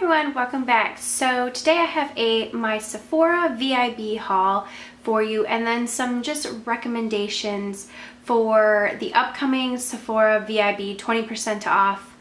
everyone, welcome back. So today I have my Sephora Vib haul for you, and then some just recommendations for the upcoming Sephora Vib 20% off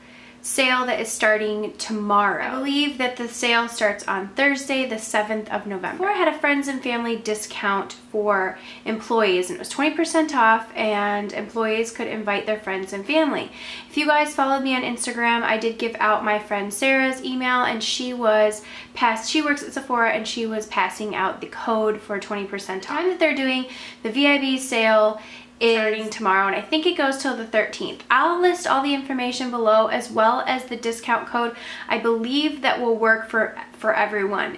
sale that is starting tomorrow. I believe that the sale starts on Thursday, the 7th of November. Before, I had a friends and family discount for employees, and it was 20% off, and employees could invite their friends and family. If you guys followed me on Instagram, I did give out my friend Sarah's email, and she works at Sephora, and she was passing out the code for 20% off. The time that they're doing the VIB sale is starting tomorrow, and I think it goes till the 13th. I'll list all the information below as well as the discount code. I believe that will work for everyone.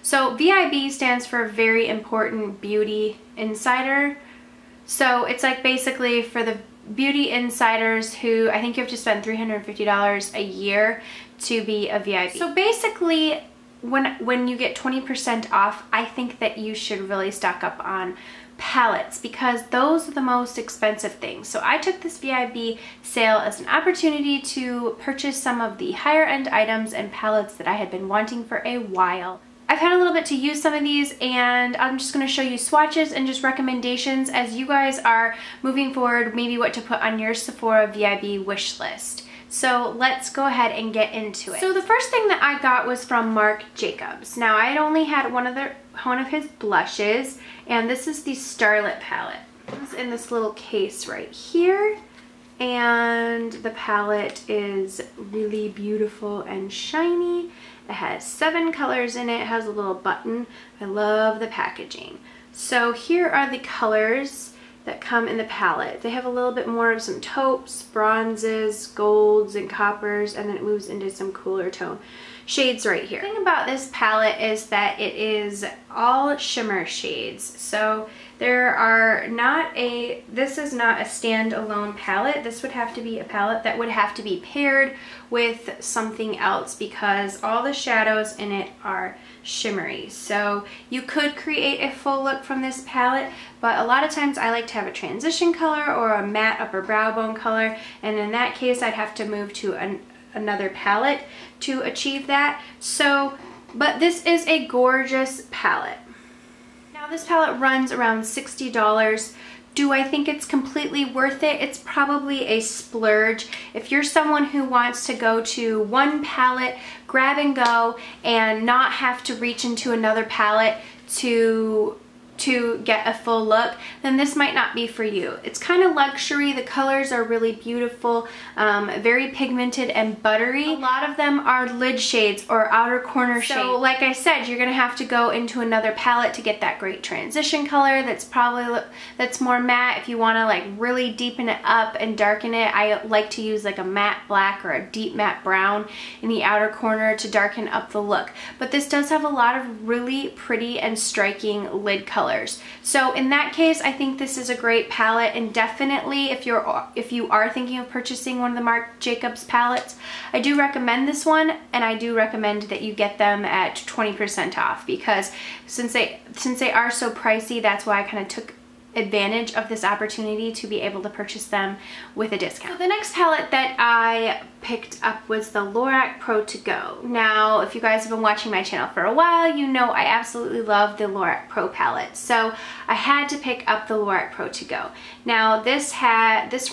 So VIB stands for Very Important Beauty Insider. So it's like basically for the beauty insiders who, I think you have to spend $350 a year to be a VIB. So basically, when you get 20% off, I think that you should really stock up on palettes, because those are the most expensive things. So I took this VIB sale as an opportunity to purchase some of the higher end items and palettes that I had been wanting for a while. I've had a little bit to use some of these, and I'm just going to show you swatches and just recommendations as you guys are moving forward, maybe what to put on your Sephora VIB wish list. So let's go ahead and get into it. So the first thing that I got was from Marc Jacobs. Now, I had only had one of his blushes, and this is the Starlit palette. It's in this little case right here, and the palette is really beautiful and shiny. It has 7 colors in it. It has a little button. I love the packaging. So here are the colors that come in the palette. They have a little bit more of some taupes, bronzes, golds, and coppers, and then it moves into some cooler tone shades right here. The thing about this palette is that it is all shimmer shades. So this is not a standalone palette. This would have to be a palette that would have to be paired with something else, because all the shadows in it are shimmery. So you could create a full look from this palette, but a lot of times I like to have a transition color or a matte upper brow bone color, and in that case I'd have to move to another palette to achieve that. So, but this is a gorgeous palette. Now this palette runs around $60. Do I think it's completely worth it? It's probably a splurge. If you're someone who wants to go to one palette, grab and go, and not have to reach into another palette to get a full look, then this might not be for you. It's kind of luxury. The colors are really beautiful, very pigmented and buttery. A lot of them are lid shades or outer corner shades. So like I said, you're gonna have to go into another palette to get that great transition color that's more matte. If you wanna like really deepen it up and darken it, I like to use like a matte black or a deep matte brown in the outer corner to darken up the look. But this does have a lot of really pretty and striking lid colors. So in that case, I think this is a great palette, and definitely if you are thinking of purchasing one of the Marc Jacobs palettes, I do recommend this one, and I do recommend that you get them at 20% off, because since they are so pricey, that's why I kind of took advantage of this opportunity to be able to purchase them with a discount. So the next palette that I picked up was the Lorac Pro To Go. Now, if you guys have been watching my channel for a while, you know I absolutely love the Lorac Pro palette. So I had to pick up the Lorac Pro To Go. Now this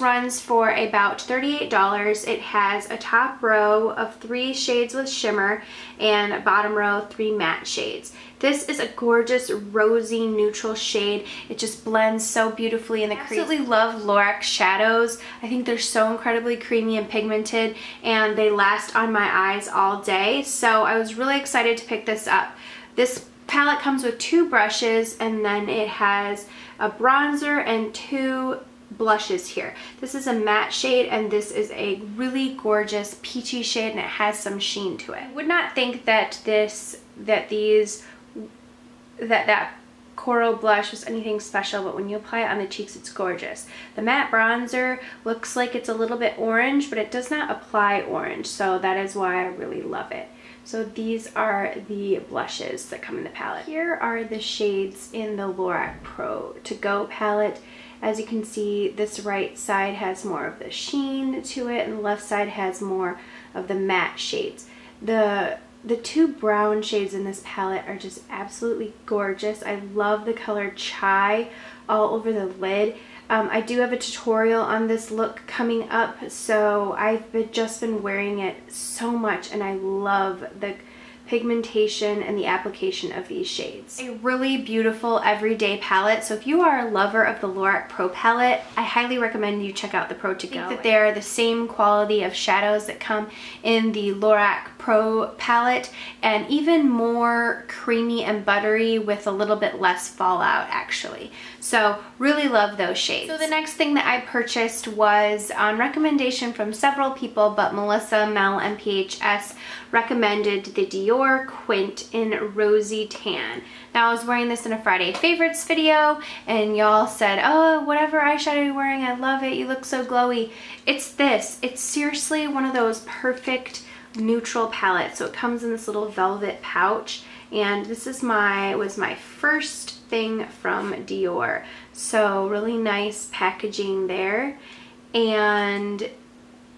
runs for about $38. It has a top row of 3 shades with shimmer and a bottom row 3 matte shades. This is a gorgeous rosy neutral shade. It just blends so beautifully in the crease. I absolutely love Lorac shadows. I think they're so incredibly creamy and pigmented, and they last on my eyes all day. So I was really excited to pick this up. This palette comes with 2 brushes, and then it has a bronzer and 2 blushes here. This is a matte shade, and this is a really gorgeous peachy shade, and it has some sheen to it. I would not think that that coral blush was anything special, but when you apply it on the cheeks, it's gorgeous. The matte bronzer looks like it's a little bit orange, but it does not apply orange, so that is why I really love it. So these are the blushes that come in the palette. Here are the shades in the Lorac Pro To Go palette. As you can see, this right side has more of the sheen to it, and the left side has more of the matte shades. The two brown shades in this palette are just absolutely gorgeous. I love the color Chai all over the lid. I do have a tutorial on this look coming up, so I've just been wearing it so much, and I love the pigmentation and the application of these shades. A really beautiful everyday palette. So if you are a lover of the Lorac Pro palette, I highly recommend you check out the Pro to Go. I think that they're the same quality of shadows that come in the Lorac Pro palette, and even more creamy and buttery with a little bit less fallout actually. So really love those shades. So the next thing that I purchased was on recommendation from several people, but Melissa, Mel, and PHS recommended the Dior Quint in Rosy Tan. Now I was wearing this in a Friday favorites video, and y'all said, oh, whatever eyeshadow you're wearing, I love it, you look so glowy. It's this. It's seriously one of those perfect neutral palettes. So it comes in this little velvet pouch, and this is was my first thing from Dior. So really nice packaging there. And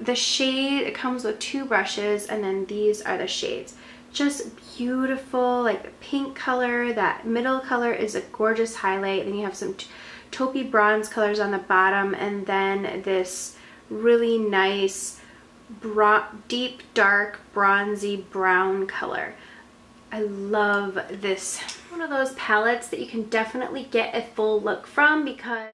the shade, it comes with two brushes, and then these are the shades. Just beautiful, like the pink color. That middle color is a gorgeous highlight. Then you have some taupey bronze colors on the bottom, and then this really nice deep dark bronzy brown color. I love this. One of those palettes that you can definitely get a full look from, because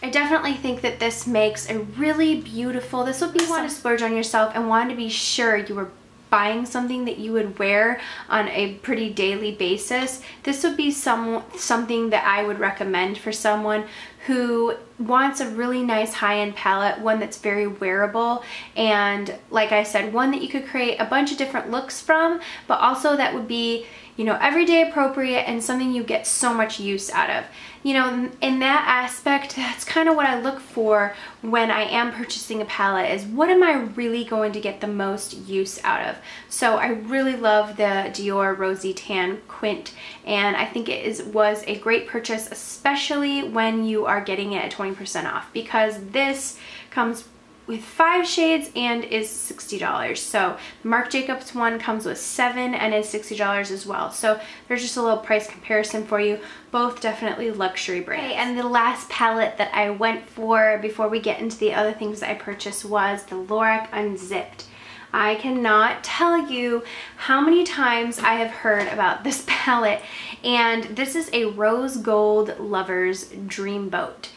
I definitely think that this makes a really beautiful, this would be one to splurge on yourself and want to be sure you were buying something that you would wear on a pretty daily basis. This would be something that I would recommend for someone who wants a really nice high-end palette, one that's very wearable, and like I said, one that you could create a bunch of different looks from, but also that would be, you know, everyday appropriate and something you get so much use out of. You know, in that aspect, that's kind of what I look for when I am purchasing a palette, is what am I really going to get the most use out of. So I really love the Dior Rosy Tan Quint, and I think it was a great purchase, especially when you are getting it at 20% off, because this comes with 5 shades and is $60. So the Marc Jacobs one comes with 7 and is $60 as well. So there's just a little price comparison for you. Both definitely luxury brands. Okay, and the last palette that I went for before we get into the other things that I purchased was the Lorac Unzipped. I cannot tell you how many times I have heard about this palette, and this is a rose gold lover's dreamboat.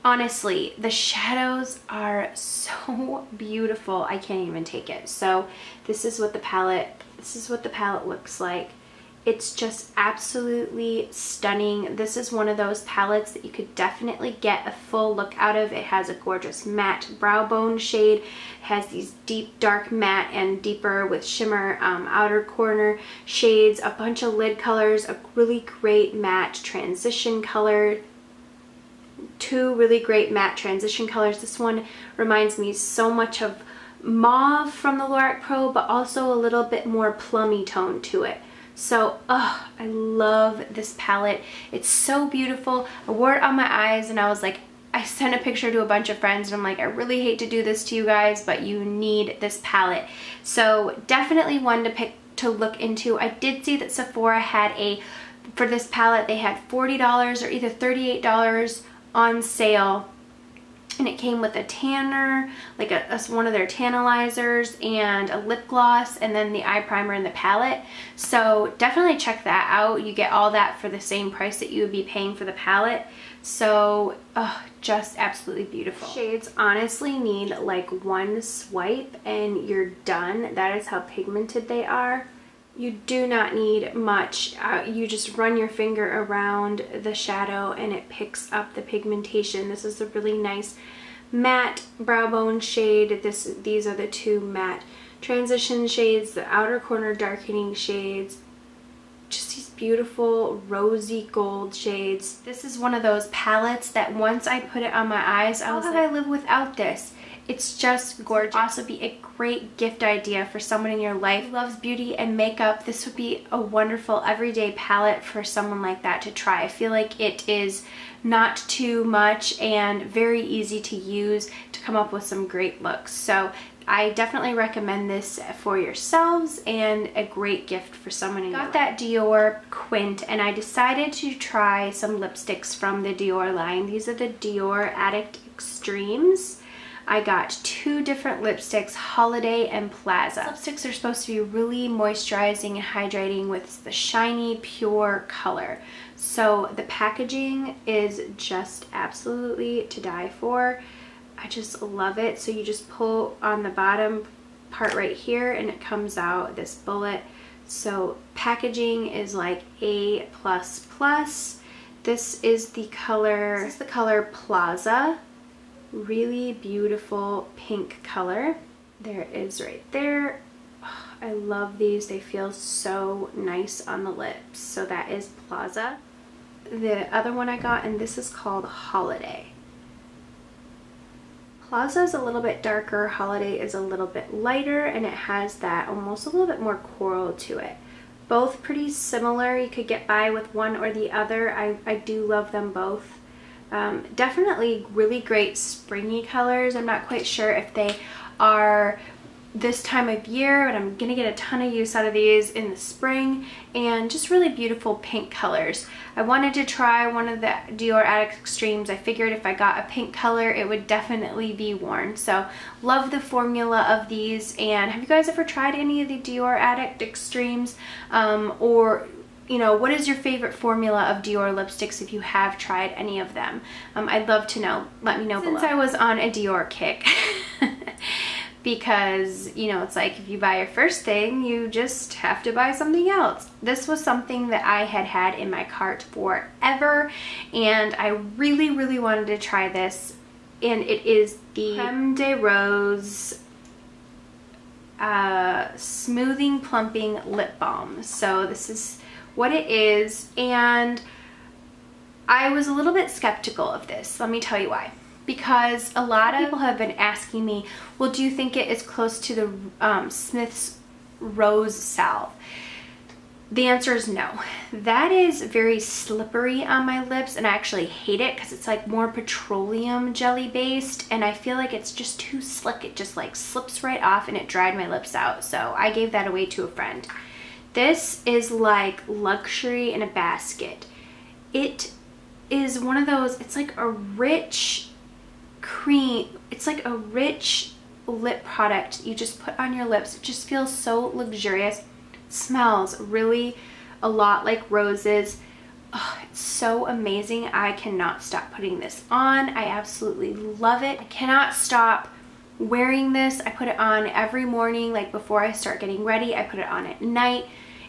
Honestly, the shadows are so beautiful. I can't even take it. So this is what the palette looks like. It's just absolutely stunning. This is one of those palettes that you could definitely get a full look out of. It has a gorgeous matte brow bone shade. It has these deep dark matte and deeper with shimmer outer corner shades, a bunch of lid colors, a really great matte transition color, 2 really great matte transition colors. This one reminds me so much of mauve from the Lorac Pro, but also a little bit more plummy tone to it. So, I love this palette. It's so beautiful. I wore it on my eyes, and I was like, I sent a picture to a bunch of friends, and I'm like, I really hate to do this to you guys, but you need this palette. So definitely one to look into. I did see that Sephora had for this palette, they had $40 or either $38 on sale, and it came with a tanner, like one of their tantalizers, and a lip gloss, and then the eye primer and the palette. So definitely check that out. You get all that for the same price that you would be paying for the palette. So just absolutely beautiful. Shades honestly need like one swipe and you're done. That is how pigmented they are. You do not need much. You just run your finger around the shadow and it picks up the pigmentation. This is a really nice matte brow bone shade. These are the 2 matte transition shades, the outer corner darkening shades. Just these beautiful rosy gold shades. This is one of those palettes that once I put it on my eyes, I was like, how could I live without this? It's just gorgeous. Also be a great gift idea for someone in your life who loves beauty and makeup. This would be a wonderful everyday palette for someone like that to try. I feel like it is not too much and very easy to use to come up with some great looks. So I definitely recommend this for yourselves and a great gift for someone in your life. Got that Dior Quint, and I decided to try some lipsticks from the Dior line. These are the Dior Addict Extremes. I got 2 different lipsticks, Holiday and Plaza. Lipsticks are supposed to be really moisturizing and hydrating with the shiny, pure color. So the packaging is just absolutely to die for. I just love it. So you just pull on the bottom part right here and it comes out this bullet. So packaging is like A++. This is the color Plaza. Really beautiful pink color. There it is right there. Oh, I love these. They feel so nice on the lips. So that is Plaza. The other one I got, and this is called Holiday. Plaza is a little bit darker, Holiday is a little bit lighter, and it has that almost a little bit more coral to it. Both pretty similar. You could get by with one or the other. I do love them both. Definitely really great springy colors. I'm not quite sure if they are this time of year, but I'm gonna get a ton of use out of these in the spring, and just really beautiful pink colors. I wanted to try one of the Dior Addict Extremes. I figured if I got a pink color, it would definitely be worn. So love the formula of these. And have you guys ever tried any of the Dior Addict Extremes? Or you know, what is your favorite formula of Dior lipsticks if you have tried any of them? I'd love to know. Let me know below. Since I was on a Dior kick, because, you know, it's like if you buy your first thing, you just have to buy something else. This was something that I had had in my cart forever, and I really, really wanted to try this, and it is the Creme de Rose Smoothing Plumping Lip Balm. So this is what it is, and I was a little bit skeptical of this. Let me tell you why. Because a lot of people have been asking me, well, do you think it is close to the Smith's Rose Salve? The answer is no. That is very slippery on my lips, and I actually hate it because it's like more petroleum jelly based, and I feel like it's just too slick. It just like slips right off and it dried my lips out. So I gave that away to a friend. This is like luxury in a basket. It is one of those, it's like a rich cream, it's like a rich lip product you just put on your lips. It just feels so luxurious. It smells really a lot like roses. Oh, it's so amazing. I cannot stop putting this on. I absolutely love it. I cannot stop wearing this. I put it on every morning, like before I start getting ready. I put it on at night.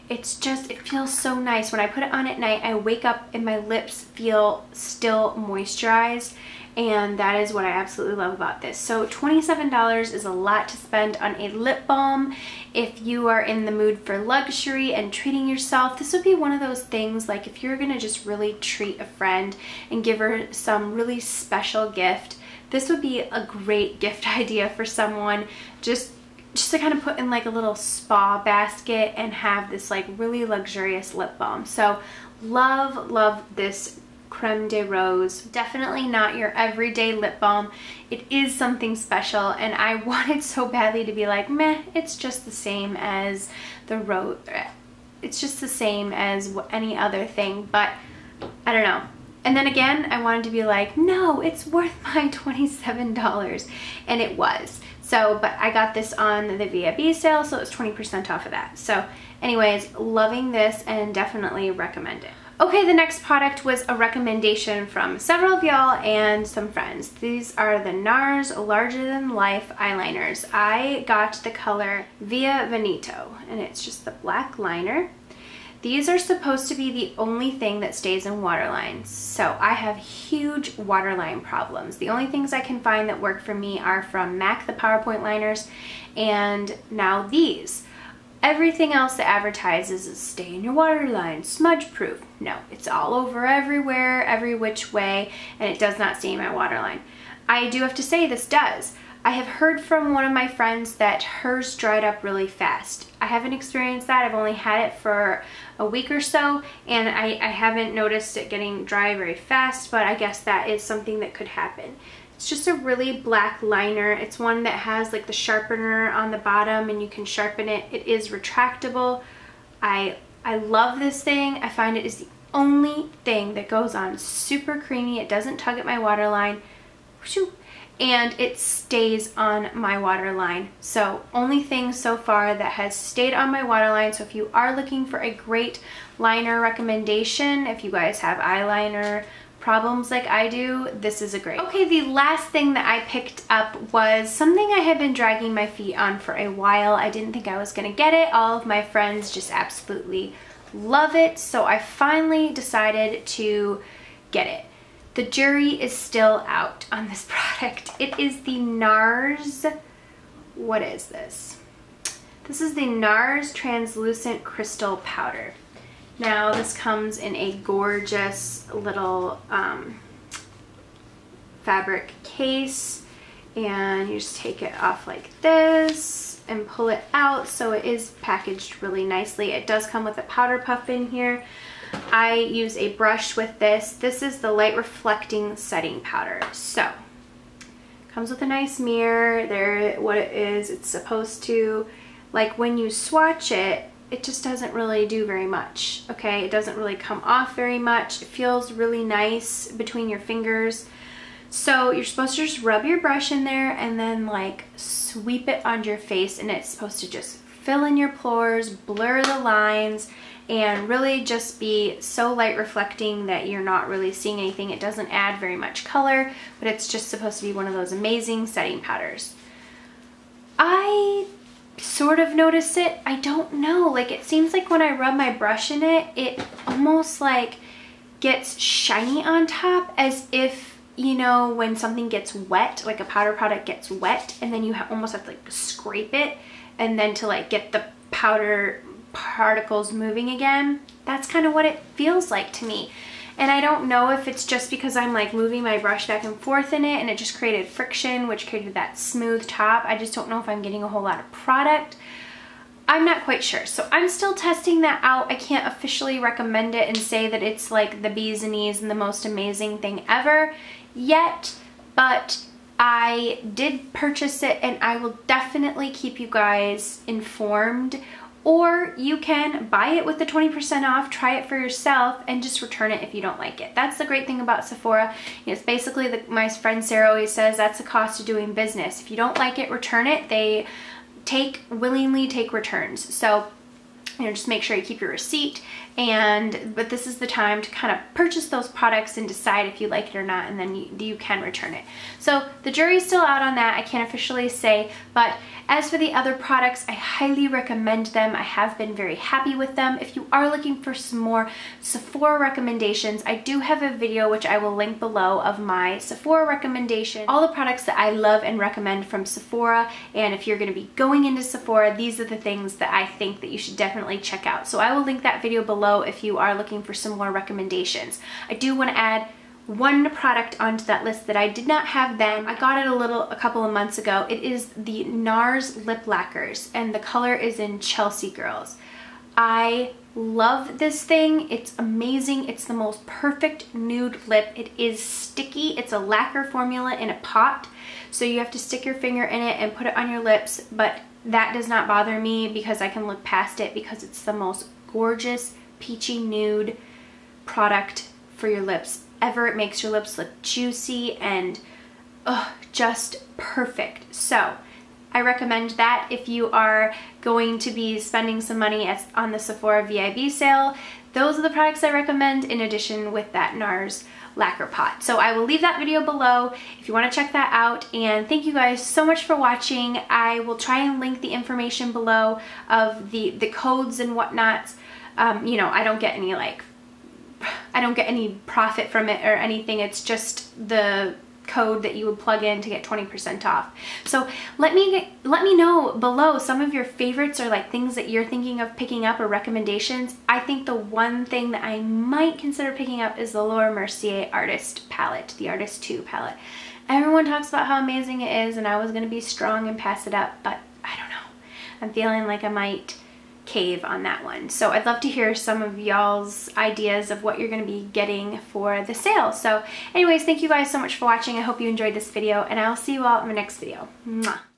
It's just, it feels so nice. When I put it on at night, I wake up and my lips feel still moisturized, and that is what I absolutely love about this. So $27 is a lot to spend on a lip balm. If you are in the mood for luxury and treating yourself, this would be one of those things, like if you're gonna just really treat a friend and give her some really special gift, this would be a great gift idea for someone. Just to kind of put in like a little spa basket and have this like really luxurious lip balm. So love this Creme de Rose. Definitely not your everyday lip balm. It is something special, and I wanted so badly to be like, meh, it's just the same as the rose. It's just the same as any other thing, but I don't know. And then again, I wanted to be like, no, it's worth my $27, and it was. So, but I got this on the VIB sale, so it was 20% off of that. So anyways, loving this and definitely recommend it. Okay, the next product was a recommendation from several of y'all and some friends. These are the NARS Larger Than Life eyeliners. I got the color Via Veneto, and it's just the black liner. These are supposed to be the only thing that stays in waterline. So I have huge waterline problems. The only things I can find that work for me are from MAC, the PowerPoint liners, and now these. Everything else that advertises is stay in your waterline, smudge proof. No, it's all over everywhere, every which way, and it does not stay in my waterline. I do have to say this does. I have heard from one of my friends that hers dried up really fast. I haven't experienced that. I've only had it for a week or so, and I haven't noticed it getting dry very fast, but I guess that is something that could happen. It's just a really black liner. It's one that has like the sharpener on the bottom and you can sharpen it. It is retractable. I love this thing. I find it is the only thing that goes on super creamy. It doesn't tug at my waterline. And it stays on my waterline. So only thing so far that has stayed on my waterline. So if you are looking for a great liner recommendation, if you guys have eyeliner problems like I do, this is a great. Okay, the last thing that I picked up was something I had been dragging my feet on for a while. I didn't think I was gonna get it. All of my friends just absolutely love it. So I finally decided to get it. The jury is still out on this product. It is the NARS, what is this? This is the NARS Translucent Crystal Powder. Now this comes in a gorgeous little fabric case, and you just take it off like this and pull it out, so it is packaged really nicely. It does come with a powder puff in here. I use a brush with this. This is the light reflecting setting powder. So comes with a nice mirror. There, what it is, it's supposed to, like when you swatch it, it just doesn't really do very much, okay? It doesn't really come off very much. It feels really nice between your fingers. So you're supposed to just rub your brush in there and then like sweep it onto your face, and it's supposed to just fill in your pores, blur the lines, and really just be so light reflecting that you're not really seeing anything. It doesn't add very much color, but it's just supposed to be one of those amazing setting powders. I sort of notice it. I don't know, like it seems like when I rub my brush in it, it almost like gets shiny on top, as if, you know, when something gets wet, like a powder product gets wet, and then you almost have to like scrape it and then to like get the powder particles moving again. That's kind of what it feels like to me. And I don't know if it's just because I'm like moving my brush back and forth in it and it just created friction, which created that smooth top. I just don't know if I'm getting a whole lot of product. I'm not quite sure. So I'm still testing that out. I can't officially recommend it and say that it's like the bee's knees and the most amazing thing ever yet, but I did purchase it and I will definitely keep you guys informed. Or you can buy it with the 20% off, try it for yourself, and just return it if you don't like it. That's the great thing about Sephora. It's basically, my friend Sarah always says, that's the cost of doing business. If you don't like it, return it. They willingly take returns. So, you know, just make sure you keep your receipt. But this is the time to kind of purchase those products and decide if you like it or not, and then you can return it. So the jury's still out on that. I can't officially say, but as for the other products, I highly recommend them. I have been very happy with them. If you are looking for some more Sephora recommendations, I do have a video which I will link below of my Sephora recommendation. All the products that I love and recommend from Sephora, and if you're going to be going into Sephora, these are the things that I think that you should definitely check out. So I will link that video below if you are looking for some more recommendations. I do want to add one product onto that list that I did not have then. I got it a couple of months ago. It is the NARS lip lacquers, and the color is in Chelsea Girls. I love this thing. It's amazing. It's the most perfect nude lip. It is sticky. It's a lacquer formula in a pot, so you have to stick your finger in it and put it on your lips, but that does not bother me because I can look past it because it's the most gorgeous peachy nude product for your lips ever. It makes your lips look juicy and just perfect. So I recommend that if you are going to be spending some money on the Sephora VIB sale. Those are the products I recommend, in addition with that NARS lacquer pot. So I will leave that video below if you want to check that out, and thank you guys so much for watching. I will try and link the information below of the codes and whatnot. You know, I don't get any profit from it or anything. It's just the code that you would plug in to get 20% off. So let me know below some of your favorites, or like things that you're thinking of picking up, or recommendations. I think the one thing that I might consider picking up is the Laura Mercier Artist palette, the Artist 2 palette. Everyone talks about how amazing it is, and I was going to be strong and pass it up, but I don't know. I'm feeling like I might cave on that one. So I'd love to hear some of y'all's ideas of what you're going to be getting for the sale. So anyways, thank you guys so much for watching. I hope you enjoyed this video, and I'll see you all in the next video. Mwah.